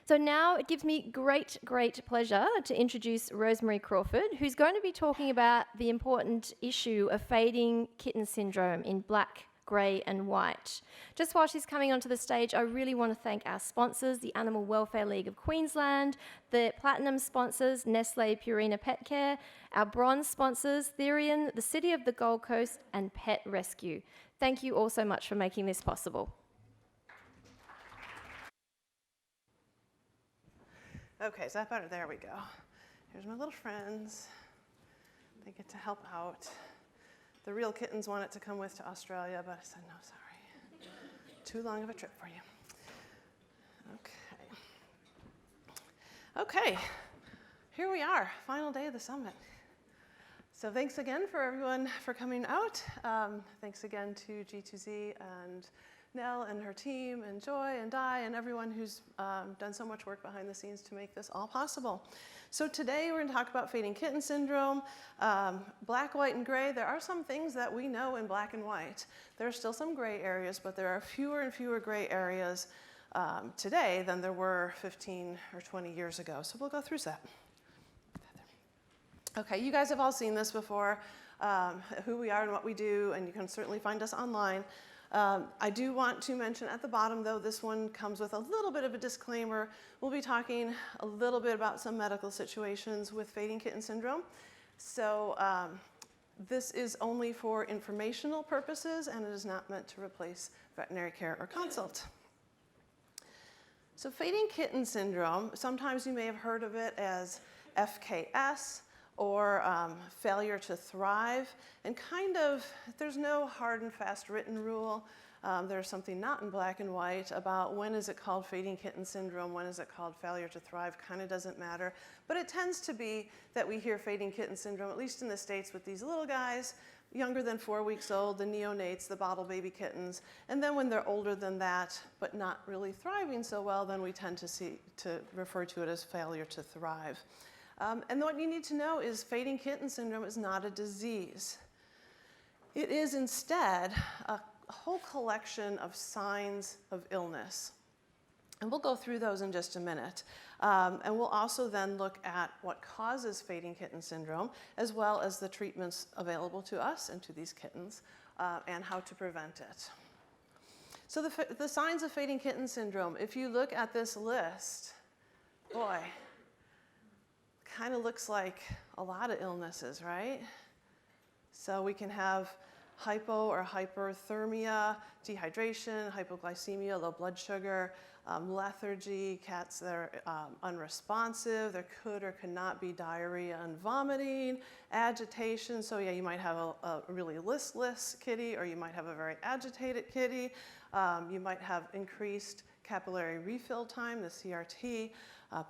So now it gives me great pleasure to introduce Rosemarie Crawford, who's going to be talking about the important issue of fading kitten syndrome in black, grey and white. Just while she's coming onto the stage, I really want to thank our sponsors, the Animal Welfare League of Queensland, the platinum sponsors, Nestle Purina Pet Care, our bronze sponsors, Therian, the City of the Gold Coast and Pet Rescue. Thank you all so much for making this possible. Okay, is that better? There we go. Here's my little friends. They get to help out. The real kittens wanted to come with to Australia, but I said, no, sorry. Too long of a trip for you. Okay, here we are, final day of the summit. So thanks again for everyone for coming out. Thanks again to G2Z and Nell and her team and Joy and Di and everyone who's done so much work behind the scenes to make this all possible. So today we're going to talk about fading kitten syndrome, black, white, and gray. There are some things that we know in black and white. There are still some gray areas, but there are fewer and fewer gray areas today than there were 15 or 20 years ago. So we'll go through that. Okay, you guys have all seen this before, who we are and what we do, and you can certainly find us online. I do want to mention at the bottom, though, this one comes with a little bit of a disclaimer. We'll be talking a little bit about some medical situations with fading kitten syndrome. So this is only for informational purposes, and it is not meant to replace veterinary care or consult. So fading kitten syndrome, sometimes you may have heard of it as FKS, or failure to thrive, and kind of, there's no hard and fast written rule. There's something not in black and white about when is it called fading kitten syndrome, when is it called failure to thrive, kind of doesn't matter. But it tends to be that we hear fading kitten syndrome, at least in the States, with these little guys, younger than 4 weeks old, the neonates, the bottle baby kittens, and then when they're older than that, but not really thriving so well, then we tend to refer to it as failure to thrive. And what you need to know is fading kitten syndrome is not a disease. It is instead a whole collection of signs of illness. And we'll go through those in just a minute. And we'll also then look at what causes fading kitten syndrome, as well as the treatments available to us and to these kittens, and how to prevent it. So the signs of fading kitten syndrome, if you look at this list, boy, kind of looks like a lot of illnesses, right? So we can have hypo or hyperthermia, dehydration, hypoglycemia, low blood sugar, lethargy, cats that are unresponsive. There could or could not be diarrhea and vomiting, agitation. So yeah, you might have a really listless kitty, or you might have a very agitated kitty. You might have increased capillary refill time, the CRT,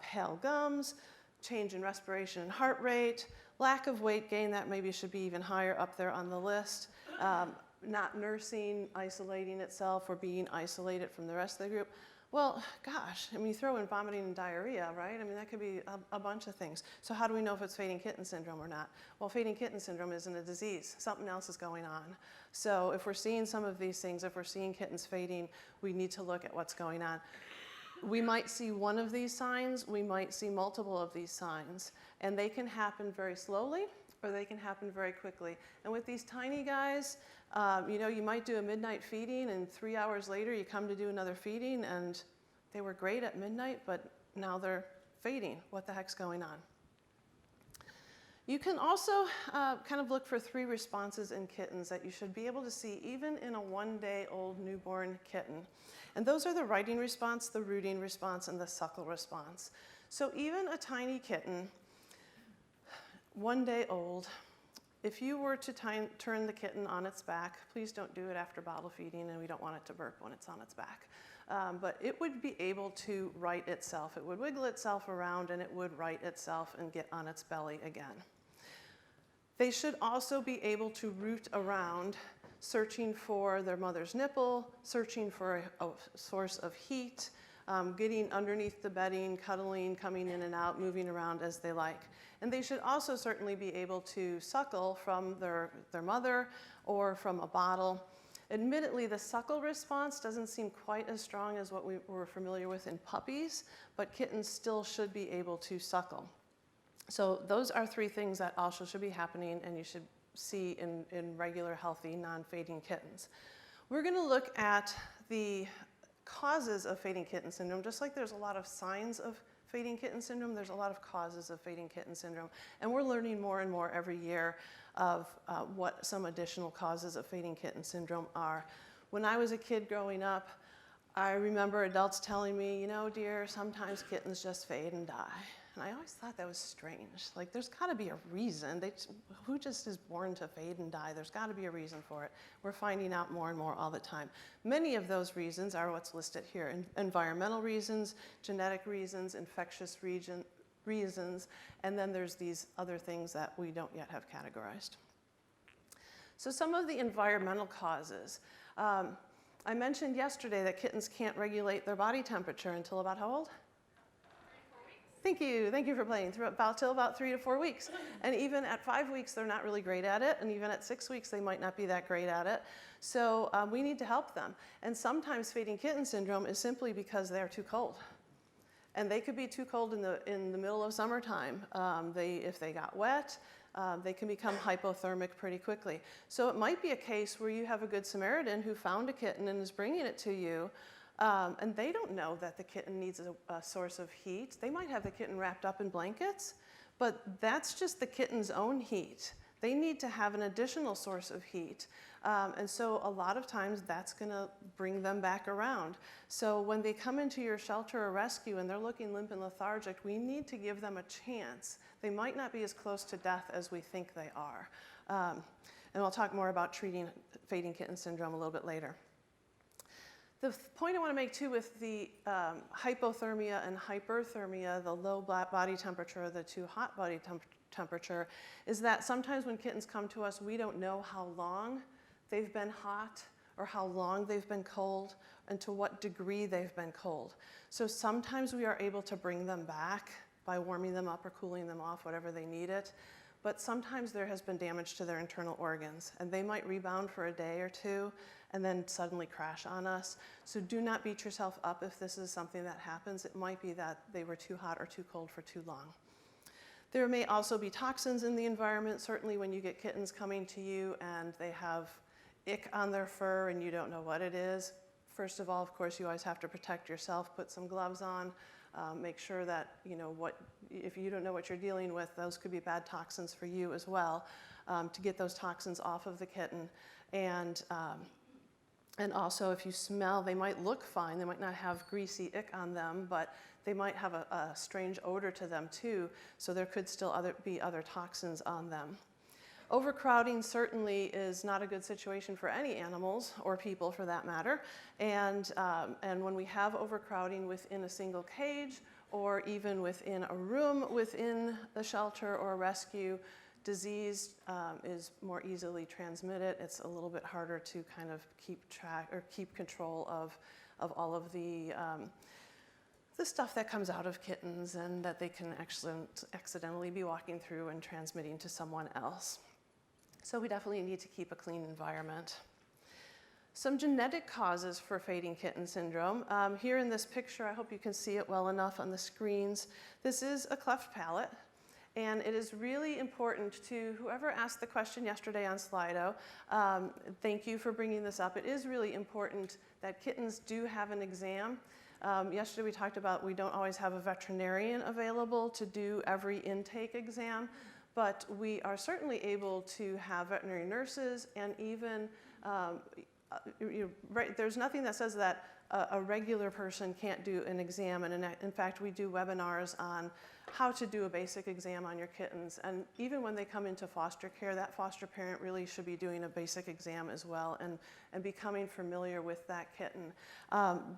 pale gums, change in respiration and heart rate, lack of weight gain, that maybe should be even higher up there on the list, not nursing, isolating itself, or being isolated from the rest of the group. Well, gosh, I mean, you throw in vomiting and diarrhea, right? I mean, that could be a bunch of things. So how do we know if it's fading kitten syndrome or not? Well, fading kitten syndrome isn't a disease. Something else is going on. So if we're seeing some of these things, if we're seeing kittens fading, we need to look at what's going on. We might see one of these signs, we might see multiple of these signs, and they can happen very slowly or they can happen very quickly. And with these tiny guys, you know, you might do a midnight feeding and 3 hours later you come to do another feeding and they were great at midnight, but now they're fading. What the heck's going on? You can also kind of look for 3 responses in kittens that you should be able to see even in a 1-day-old newborn kitten. And those are the righting response, the rooting response, and the suckle response. So even a tiny kitten, 1 day old, if you were to turn the kitten on its back, please don't do it after bottle feeding, and we don't want it to burp when it's on its back. But it would be able to right itself. It would wiggle itself around and it would right itself and get on its belly again. They should also be able to root around, searching for their mother's nipple, searching for a source of heat, getting underneath the bedding, cuddling, coming in and out, moving around as they like. And they should also certainly be able to suckle from their mother or from a bottle. Admittedly, the suckle response doesn't seem quite as strong as what we were familiar with in puppies, but kittens still should be able to suckle. So those are 3 things that also should be happening and you should see in regular, healthy, non-fading kittens. We're going to look at the causes of fading kitten syndrome. Just like there's a lot of signs of fading kitten syndrome, there's a lot of causes of fading kitten syndrome. And we're learning more and more every year of what some additional causes of fading kitten syndrome are. When I was a kid growing up, I remember adults telling me, you know, dear, sometimes kittens just fade and die. And I always thought that was strange. Like, there's got to be a reason. Who just is born to fade and die? There's got to be a reason for it. We're finding out more and more all the time. Many of those reasons are what's listed here. Environmental reasons, genetic reasons, infectious reasons, and then there's these other things that we don't yet have categorized. So some of the environmental causes. I mentioned yesterday that kittens can't regulate their body temperature until about how old? Thank you for playing. Till about 3 to 4 weeks. And even at 5 weeks, they're not really great at it. And even at 6 weeks, they might not be that great at it. So we need to help them. And sometimes fading kitten syndrome is simply because they're too cold. And they could be too cold in the middle of summertime. If they got wet, they can become hypothermic pretty quickly. So it might be a case where you have a good Samaritan who found a kitten and is bringing it to you. And they don't know that the kitten needs a source of heat. They might have the kitten wrapped up in blankets, but that's just the kitten's own heat. They need to have an additional source of heat. And so a lot of times that's going to bring them back around. So when they come into your shelter or rescue and they're looking limp and lethargic, we need to give them a chance. They might not be as close to death as we think they are. And I'll talk more about treating fading kitten syndrome a little bit later. The point I want to make too with the hypothermia and hyperthermia, the low body temperature, the too hot body temperature, is that sometimes when kittens come to us, we don't know how long they've been hot or how long they've been cold and to what degree they've been cold. So sometimes we are able to bring them back by warming them up or cooling them off, whatever they need it. But sometimes there has been damage to their internal organs and they might rebound for a day or two and then suddenly crash on us. So do not beat yourself up if this is something that happens. It might be that they were too hot or too cold for too long. There may also be toxins in the environment. Certainly when you get kittens coming to you and they have ick on their fur and you don't know what it is, first of all, of course, you always have to protect yourself, put some gloves on, make sure that, if you don't know what you're dealing with, those could be bad toxins for you as well, to get those toxins off of the kitten. And also, if you smell, they might look fine. They might not have greasy ick on them, but they might have a strange odor to them too, so there could still be other toxins on them. Overcrowding certainly is not a good situation for any animals, or people for that matter. And when we have overcrowding within a single cage, or even within a room within the shelter or rescue, disease is more easily transmitted. It's a little bit harder to kind of keep track or keep control of all of the stuff that comes out of kittens and that they can actually accidentally be walking through and transmitting to someone else. So we definitely need to keep a clean environment. Some genetic causes for fading kitten syndrome. Here in this picture, I hope you can see it well enough on the screens. This is a cleft palate. And it is really important to whoever asked the question yesterday on Slido, thank you for bringing this up. It is really important that kittens do have an exam. Yesterday we talked about we don't always have a veterinarian available to do every intake exam, but we are certainly able to have veterinary nurses and even, there's nothing that says that a regular person can't do an exam. And in fact, we do webinars on how to do a basic exam on your kittens. And even when they come into foster care, that foster parent really should be doing a basic exam as well and becoming familiar with that kitten.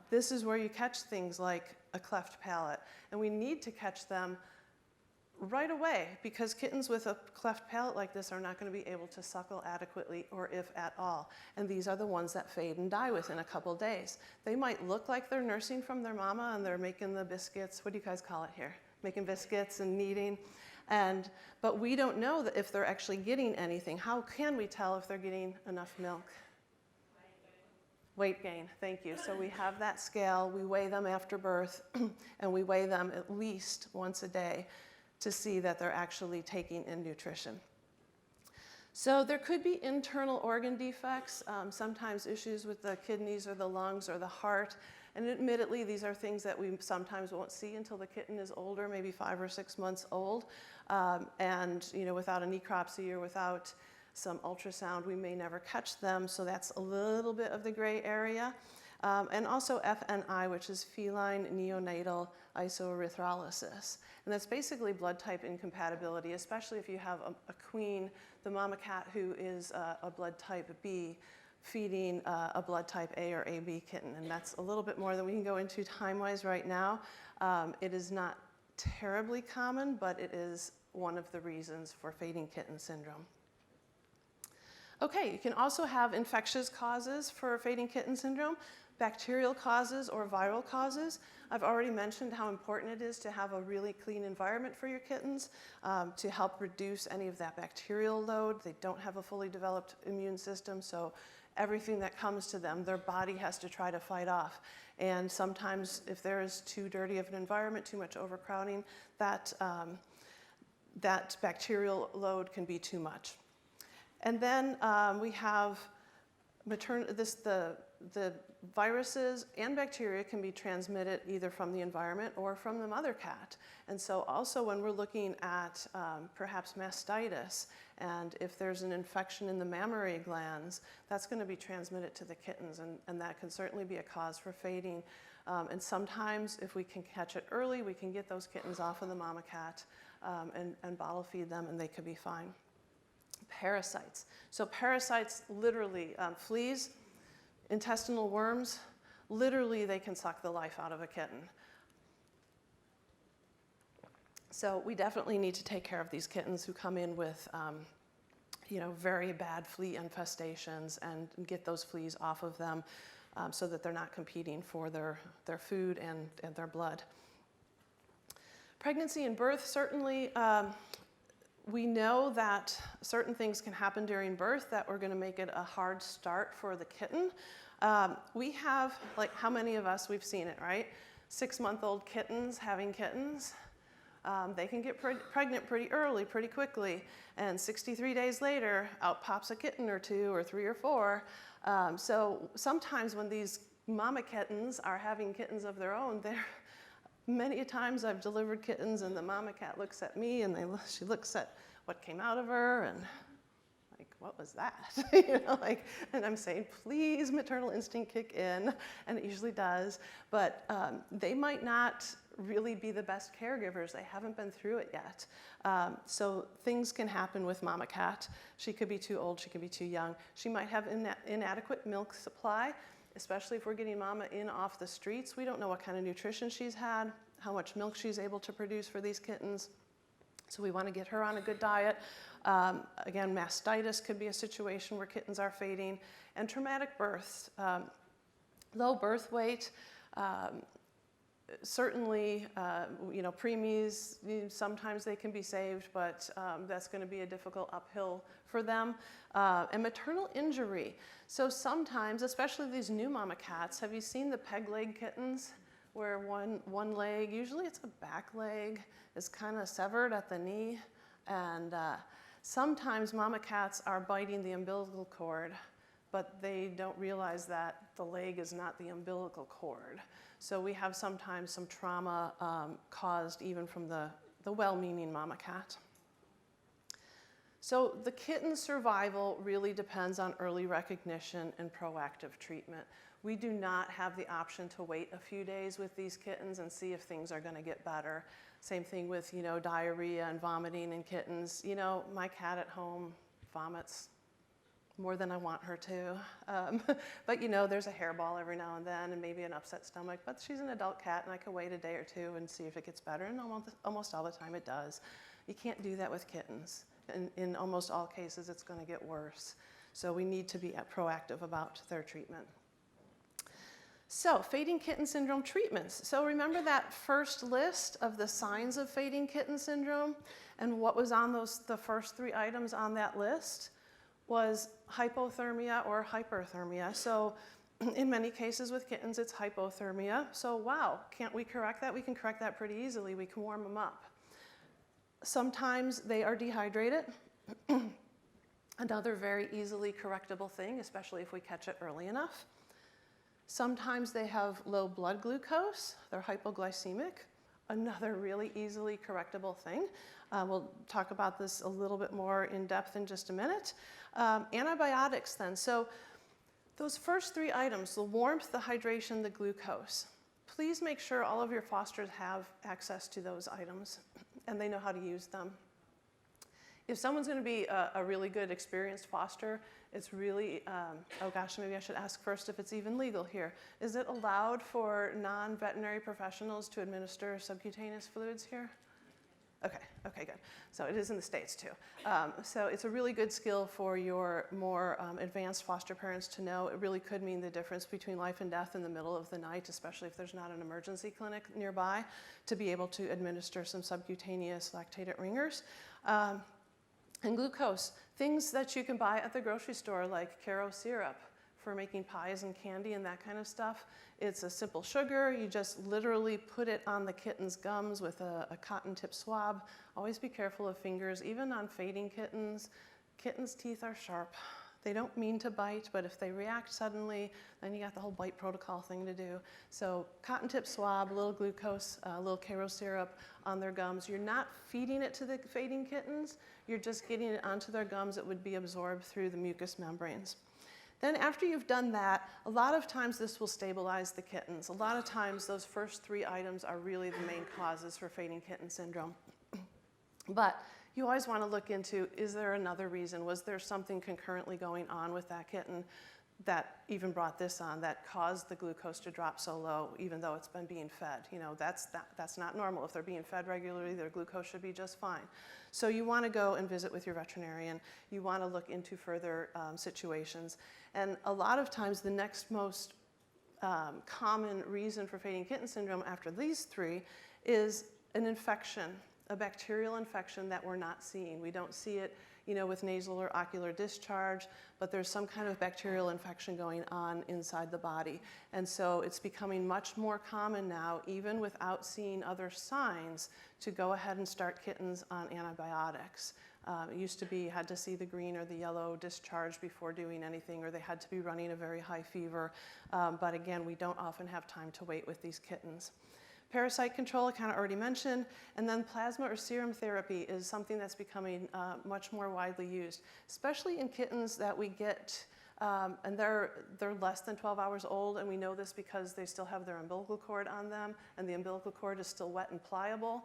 This is where you catch things like a cleft palate. And we need to catch them right away because kittens with a cleft palate like this are not going to be able to suckle adequately or if at all. And these are the ones that fade and die within a couple days. They might look like they're nursing from their mama and they're making the biscuits. What do you guys call it here? Making biscuits and kneading. But we don't know that if they're actually getting anything. How can we tell if they're getting enough milk? Weight gain, thank you. So we have that scale, we weigh them after birth, and we weigh them at least once a day to see that they're actually taking in nutrition. So there could be internal organ defects, sometimes issues with the kidneys or the lungs or the heart. And admittedly, these are things that we sometimes won't see until the kitten is older, maybe 5 or 6 months old. And without a necropsy or without some ultrasound, we may never catch them. So that's a little bit of the gray area. And also FNI, which is feline neonatal isoerythrolysis. And that's basically blood type incompatibility, especially if you have a queen, the mama cat who is a blood type B, feeding a blood type A or AB kitten. And that's a little bit more than we can go into time-wise right now. It is not terribly common, but it is one of the reasons for fading kitten syndrome. Okay, you can also have infectious causes for fading kitten syndrome, bacterial causes or viral causes. I've already mentioned how important it is to have a really clean environment for your kittens to help reduce any of that bacterial load. They don't have a fully developed immune system, so everything that comes to them, their body has to try to fight off. And sometimes if there is too dirty of an environment, too much overcrowding, that bacterial load can be too much. And then we have the viruses and bacteria can be transmitted either from the environment or from the mother cat. And so also when we're looking at perhaps mastitis, and if there's an infection in the mammary glands, that's going to be transmitted to the kittens, and that can certainly be a cause for fading. And sometimes if we can catch it early, we can get those kittens off of the mama cat and bottle feed them, and they could be fine. Parasites. So parasites, literally, fleas, intestinal worms, literally they can suck the life out of a kitten. So we definitely need to take care of these kittens who come in with very bad flea infestations and get those fleas off of them so that they're not competing for their food and their blood. Pregnancy and birth, certainly we know that certain things can happen during birth that are going to make it a hard start for the kitten. We have, like, how many of us, we've seen it, right? 6-month-old kittens having kittens. They can get pregnant pretty early, pretty quickly, and 63 days later, out pops a kitten or 2 or 3 or 4. So sometimes when these mama kittens are having kittens of their own, many times I've delivered kittens and the mama cat looks at me and she looks at what came out of her and like, what was that? And I'm saying, please, maternal instinct kick in, and it usually does. But they might not really be the best caregivers. They haven't been through it yet. So things can happen with mama cat. She could be too old, she could be too young. She might have inadequate milk supply, especially if we're getting mama in off the streets. We don't know what kind of nutrition she's had, how much milk she's able to produce for these kittens. So we want to get her on a good diet. Again, mastitis could be a situation where kittens are fading. And traumatic births, low birth weight, certainly, preemies, sometimes they can be saved, but that's going to be a difficult uphill for them. And maternal injury. So sometimes, especially these new mama cats, have you seen the peg leg kittens where one leg, usually it's a back leg, is kind of severed at the knee? And sometimes mama cats are biting the umbilical cord, but they don't realize that the leg is not the umbilical cord. So we have sometimes some trauma caused even from the well-meaning mama cat. So the kitten survival really depends on early recognition and proactive treatment. We do not have the option to wait a few days with these kittens and see if things are going to get better. Same thing with, diarrhea and vomiting in kittens. My cat at home vomits more than I want her to. But there's a hairball every now and then and maybe an upset stomach, but she's an adult cat and I can wait a day or two and see if it gets better, and almost all the time it does. You can't do that with kittens. In almost all cases, it's going to get worse. So we need to be proactive about their treatment. So fading kitten syndrome treatments. So remember that first list of the signs of fading kitten syndrome, and what was on the first 3 items on that list was hypothermia or hyperthermia. So In many cases with kittens, it's hypothermia. So wow, can't we correct that? We can correct that pretty easily. We can warm them up. Sometimes they are dehydrated. Another very easily correctable thing, especially if we catch it early enough. Sometimes they have low blood glucose. They're hypoglycemic. Another really easily correctable thing. We'll talk about this a little bit more in depth in just a minute. Antibiotics then. So those first three items, the warmth, the hydration, the glucose, please make sure all of your fosters have access to those items and they know how to use them. If someone's going to be a really good experienced foster, it's really, oh gosh, maybe I should ask first if it's even legal here. Is it allowed for non-veterinary professionals to administer subcutaneous fluids here? Okay, good. So it is in the States too. So it's a really good skill for your more advanced foster parents to know. It really could mean the difference between life and death in the middle of the night, especially if there's not an emergency clinic nearby, to be able to administer some subcutaneous lactated ringers. And glucose, things that you can buy at the grocery store like Caro syrup for making pies and candy and that kind of stuff. It's a simple sugar. You just literally put it on the kitten's gums with a cotton tip swab. Always be careful of fingers, even on fading kittens. Kittens' teeth are sharp. They don't mean to bite, but if they react suddenly, then you got the whole bite protocol thing to do. So cotton tip swab, a little glucose, a little Caro syrup on their gums. You're not feeding it to the fading kittens. You're just getting it onto their gums. It would be absorbed through the mucous membranes. Then after you've done that, a lot of times this will stabilize the kittens. A lot of times those first three items are really the main causes for fading kitten syndrome. But you always want to look into, is there another reason? Was there something concurrently going on with that kitten that even brought this on, that caused the glucose to drop so low, even though it's been being fed? You know, that's not normal. If they're being fed regularly, their glucose should be just fine. So you want to go and visit with your veterinarian. You want to look into further situations. And a lot of times the next most common reason for fading kitten syndrome after these three is an infection, a bacterial infection that we're not seeing. We don't see it, you know, with nasal or ocular discharge, but there's some kind of bacterial infection going on inside the body. And so it's becoming much more common now, even without seeing other signs, to go ahead and start kittens on antibiotics. It used to be you had to see the green or the yellow discharge before doing anything, or they had to be running a very high fever. But again, we don't often have time to wait with these kittens. Parasite control, I kind of already mentioned, and then plasma or serum therapy is something that's becoming much more widely used, especially in kittens that we get, and they're less than 12 hours old, and we know this because they still have their umbilical cord on them, and the umbilical cord is still wet and pliable.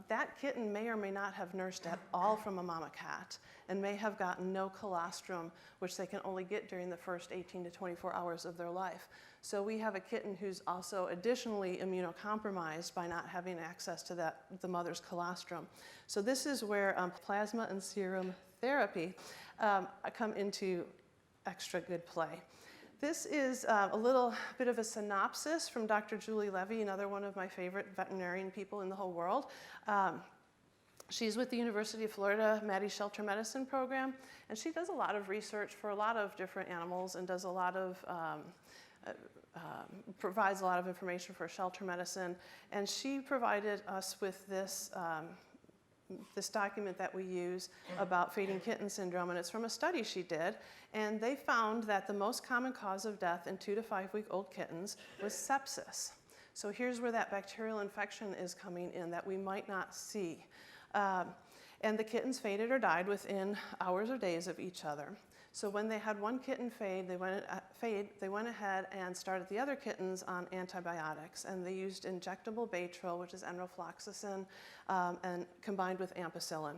That kitten may or may not have nursed at all from a mama cat and may have gotten no colostrum, which they can only get during the first 18 to 24 hours of their life. So we have a kitten who's also additionally immunocompromised by not having access to the mother's colostrum. So this is where plasma and serum therapy come into extra good play. This is a little bit of a synopsis from Dr. Julie Levy, another one of my favorite veterinarian people in the whole world. She's with the University of Florida Maddie Shelter Medicine program, and she does a lot of research for a lot of different animals and does a lot of provides a lot of information for shelter medicine. And she provided us with this this document that we use about fading kitten syndrome, and it's from a study she did. And they found that the most common cause of death in 2 to 5 week old kittens was sepsis. So here's where that bacterial infection is coming in that we might not see. And the kittens faded or died within hours or days of each other. So when they had one kitten fade, they went ahead and started the other kittens on antibiotics. And they used injectable Baytril, which is enrofloxacin, and combined with ampicillin.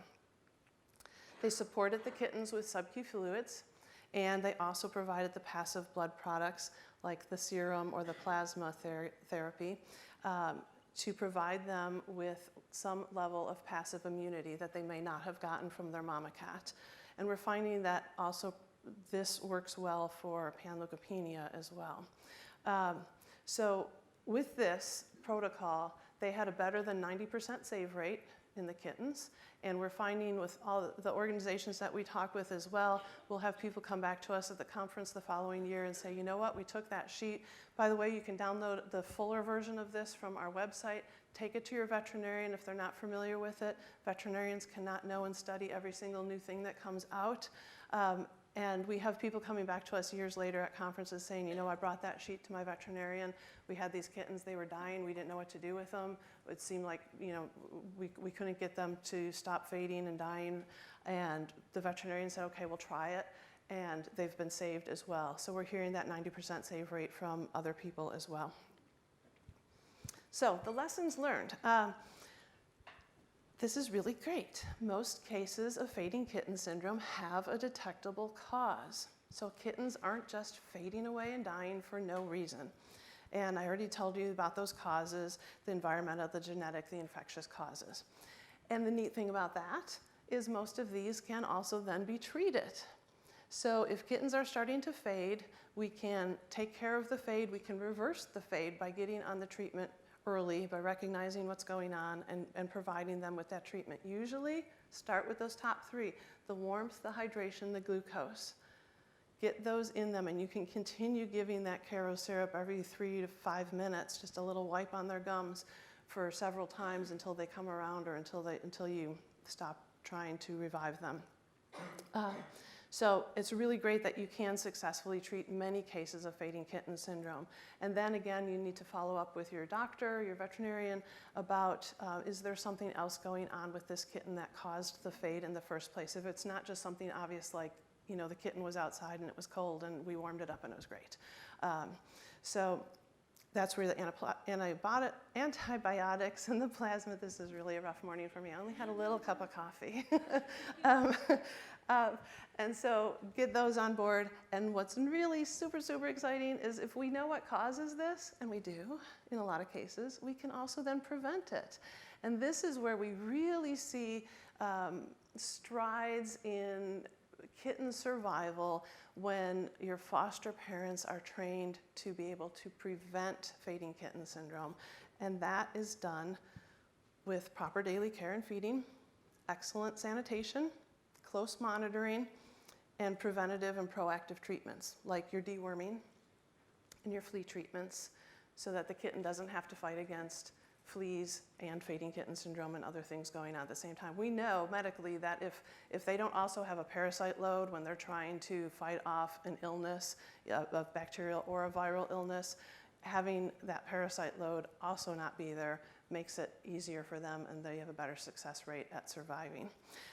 They supported the kittens with sub-Q fluids, and they also provided the passive blood products like the serum or the plasma therapy to provide them with some level of passive immunity that they may not have gotten from their mama cat. And we're finding that also this works well for panleukopenia as well. So with this protocol, they had a better than 90% save rate in the kittens. And we're finding with all the organizations that we talk with as well, we'll have people come back to us at the conference the following year and say, you know what, we took that sheet. By the way, you can download the fuller version of this from our website. Take it to your veterinarian if they're not familiar with it. Veterinarians cannot know and study every single new thing that comes out. And we have people coming back to us years later at conferences saying, you know, I brought that sheet to my veterinarian. We had these kittens, they were dying. We didn't know what to do with them. It seemed like, you know, we couldn't get them to stop fading and dying. And the veterinarian said, okay, we'll try it. And they've been saved as well. So we're hearing that 90% save rate from other people as well. So the lessons learned. This is really great. Most cases of fading kitten syndrome have a detectable cause. So kittens aren't just fading away and dying for no reason. And I already told you about those causes, the environmental, the genetic, the infectious causes. And the neat thing about that is most of these can also then be treated. So if kittens are starting to fade, we can take care of the fade, we can reverse the fade by getting on the treatment early, by recognizing what's going on and providing them with that treatment. Usually start with those top three, the warmth, the hydration, the glucose. Get those in them, and you can continue giving that Caro syrup every 3 to 5 minutes, just a little wipe on their gums for several times until they come around or until you stop trying to revive them. So it's really great that you can successfully treat many cases of fading kitten syndrome. And then again, you need to follow up with your doctor, your veterinarian, about is there something else going on with this kitten that caused the fade in the first place? If it's not just something obvious like, you know, the kitten was outside and it was cold and we warmed it up and it was great. So that's where the antibiotics and the plasma, this is really a rough morning for me. I only had a little cup of coffee. And so get those on board. And what's really super, super exciting is if we know what causes this, and we do in a lot of cases, we can also then prevent it. And this is where we really see strides in kitten survival when your foster parents are trained to be able to prevent fading kitten syndrome. And that is done with proper daily care and feeding, excellent sanitation, close monitoring, and preventative and proactive treatments, like your deworming and your flea treatments, so that the kitten doesn't have to fight against fleas and fading kitten syndrome and other things going on at the same time. We know medically that if they don't also have a parasite load when they're trying to fight off an illness, a bacterial or a viral illness, having that parasite load also not be there makes it easier for them, and they have a better success rate at surviving.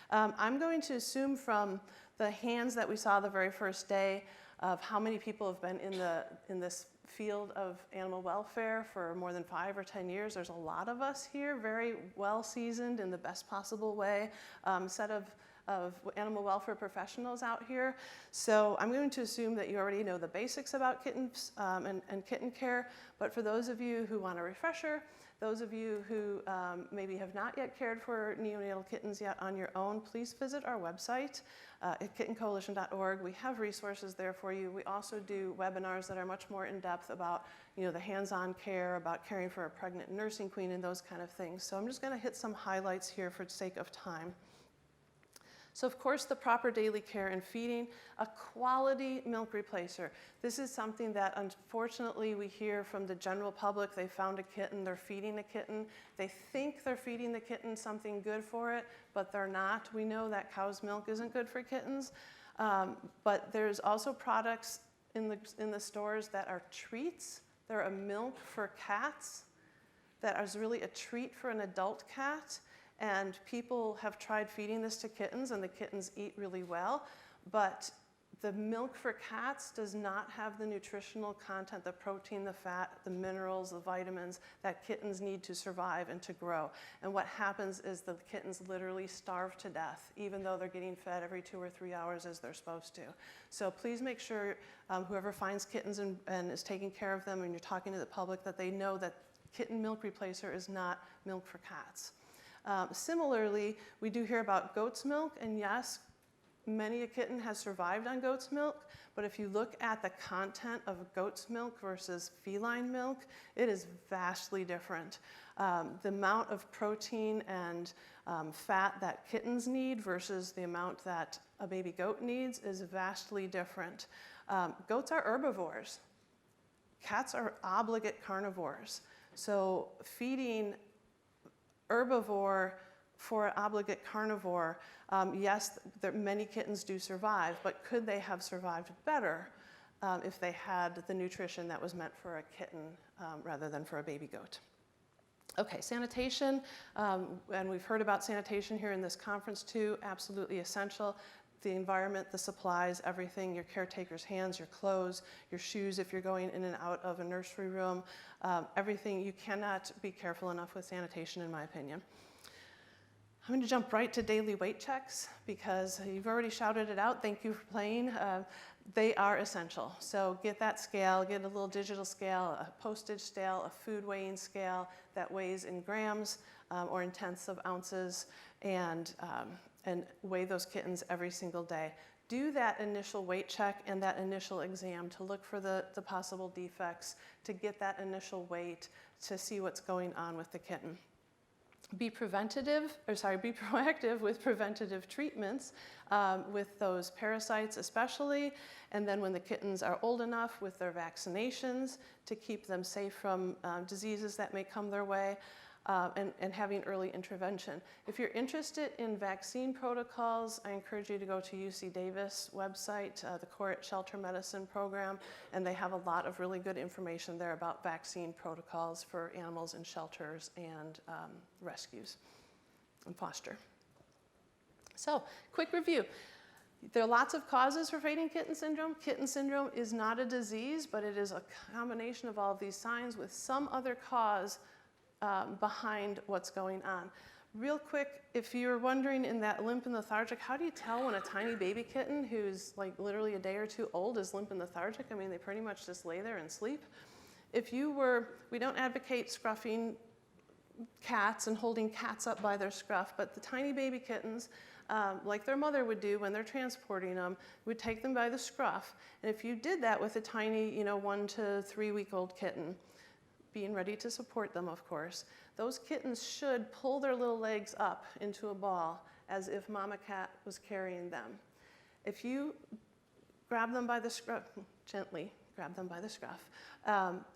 I'm going to assume from the hands that we saw the very first day of how many people have been in this field of animal welfare for more than 5 or 10 years. There's a lot of us here, very well seasoned in the best possible way, set of animal welfare professionals out here. So I'm going to assume that you already know the basics about kittens and kitten care, but for those of you who want a refresher, those of you who maybe have not yet cared for neonatal kittens yet on your own, please visit our website at kittencoalition.org. We have resources there for you. We also do webinars that are much more in-depth about, you know, the hands-on care, about caring for a pregnant nursing queen and those kind of things. So I'm just going to hit some highlights here for the sake of time. So of course, the proper daily care and feeding, a quality milk replacer. This is something that unfortunately we hear from the general public. They found a kitten, they're feeding the kitten. They think they're feeding the kitten something good for it, but they're not. We know that cow's milk isn't good for kittens, but there's also products in the stores that are treats. They're a milk for cats that is really a treat for an adult cat. And people have tried feeding this to kittens, and the kittens eat really well. But the milk for cats does not have the nutritional content, the protein, the fat, the minerals, the vitamins that kittens need to survive and to grow. And what happens is the kittens literally starve to death, even though they're getting fed every 2 or 3 hours as they're supposed to. So please make sure whoever finds kittens and is taking care of them, and you're talking to the public, that they know that kitten milk replacer is not milk for cats. Similarly, we do hear about goat's milk, and yes, many a kitten has survived on goat's milk, but if you look at the content of goat's milk versus feline milk, it is vastly different. The amount of protein and fat that kittens need versus the amount that a baby goat needs is vastly different. Goats are herbivores. Cats are obligate carnivores. So feeding herbivore for an obligate carnivore, yes, many kittens do survive, but could they have survived better if they had the nutrition that was meant for a kitten rather than for a baby goat? Okay, sanitation, and we've heard about sanitation here in this conference too, absolutely essential. The environment, the supplies, everything, your caretaker's hands, your clothes, your shoes if you're going in and out of a nursery room, everything. You cannot be careful enough with sanitation, in my opinion. I'm going to jump right to daily weight checks because you've already shouted it out. Thank you for playing. They are essential. So get that scale, get a little digital scale, a postage scale, a food weighing scale that weighs in grams or in tenths of ounces, and weigh those kittens every single day. Do that initial weight check and that initial exam to look for the possible defects, to get that initial weight, to see what's going on with the kitten. Be proactive with preventative treatments with those parasites especially, and then when the kittens are old enough with their vaccinations to keep them safe from diseases that may come their way, and having early intervention. If you're interested in vaccine protocols, I encourage you to go to UC Davis website, the Court Shelter Medicine Program, and they have a lot of really good information there about vaccine protocols for animals in shelters and rescues and foster. So, quick review. There are lots of causes for fading kitten syndrome. Kitten syndrome is not a disease, but it is a combination of all of these signs with some other cause behind what's going on. Real quick, if you're wondering in that limp and lethargic, how do you tell when a tiny baby kitten who's like literally a day or two old is limp and lethargic? I mean, they pretty much just lay there and sleep. We don't advocate scruffing cats and holding cats up by their scruff, but the tiny baby kittens, like their mother would do when they're transporting them, would take them by the scruff. And if you did that with a tiny, 1 to 3 week old kitten, being ready to support them, of course, those kittens should pull their little legs up into a ball as if mama cat was carrying them. If you grab them by the scruff, gently grab them by the scruff,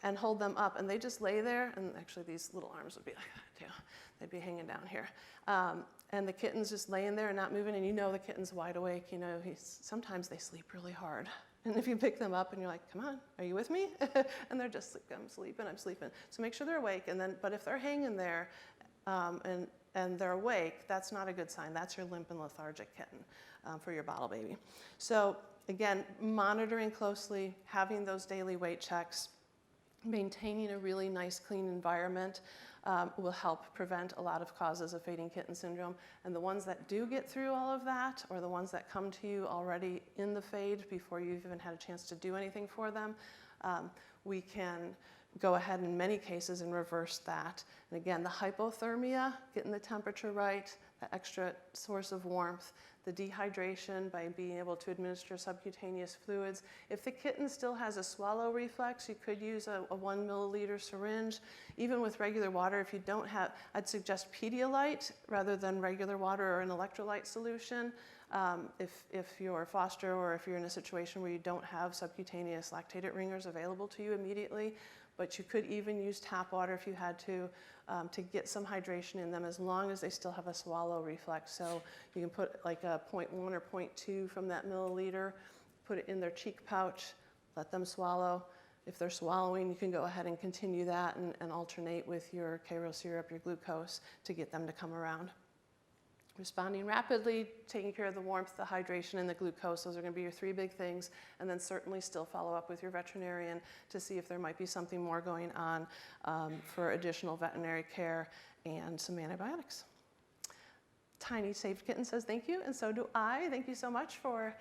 and hold them up, and they just lay there, and actually these little arms would be like that too. They'd be hanging down here. And the kitten's just laying there and not moving, and the kitten's wide awake. Sometimes they sleep really hard. And if you pick them up and you're like, come on, are you with me? And they're just, I'm sleeping. So make sure they're awake. But if they're hanging there and they're awake, that's not a good sign. That's your limp and lethargic kitten for your bottle baby. So again, monitoring closely, having those daily weight checks, maintaining a really nice, clean environment will help prevent a lot of causes of fading kitten syndrome. And the ones that do get through all of that, or the ones that come to you already in the fade before you've even had a chance to do anything for them, we can go ahead in many cases and reverse that. And again, the hypothermia, getting the temperature right, the extra source of warmth, the dehydration by being able to administer subcutaneous fluids. If the kitten still has a swallow reflex, you could use a 1 milliliter syringe. Even with regular water, if you don't have, I'd suggest Pedialyte rather than regular water or an electrolyte solution. If you're a foster or if you're in a situation where you don't have subcutaneous lactated ringers available to you immediately, but you could even use tap water if you had to get some hydration in them as long as they still have a swallow reflex. So you can put like a 0.1 or 0.2 from that milliliter, put it in their cheek pouch, let them swallow. If they're swallowing, you can go ahead and continue that and alternate with your Cairo syrup, your glucose, to get them to come around. Responding rapidly, taking care of the warmth, the hydration, and the glucose. Those are going to be your 3 big things. And then certainly still follow up with your veterinarian to see if there might be something more going on for additional veterinary care and some antibiotics. Tiny Saved Kitten says thank you, and so do I. Thank you so much for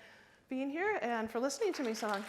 being here and for listening to me so long.